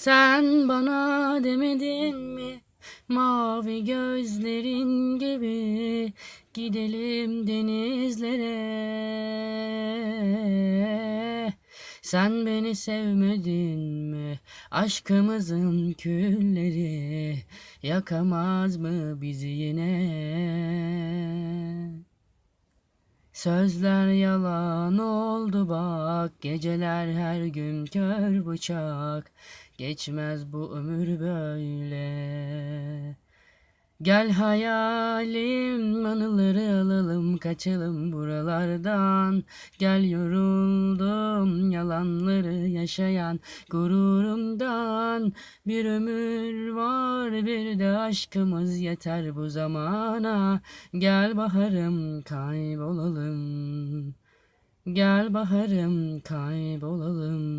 Sen bana demedin mi, mavi gözlerin gibi gidelim denizlere. Sen beni sevmedin mi, aşkımızın külleri yakamaz mı bizi yine? Sözler yalan oldu bak, geceler her gün kör bıçak, geçmez bu ömür böyle. Gel hayalim, anıları alalım, kaçalım buralardan. Gel yoruldum yalanları yaşayan gururumdan. Bir ömür var, bir de aşkımız yeter bu zamana. Gel baharım kaybolalım. Gel baharım kaybolalım.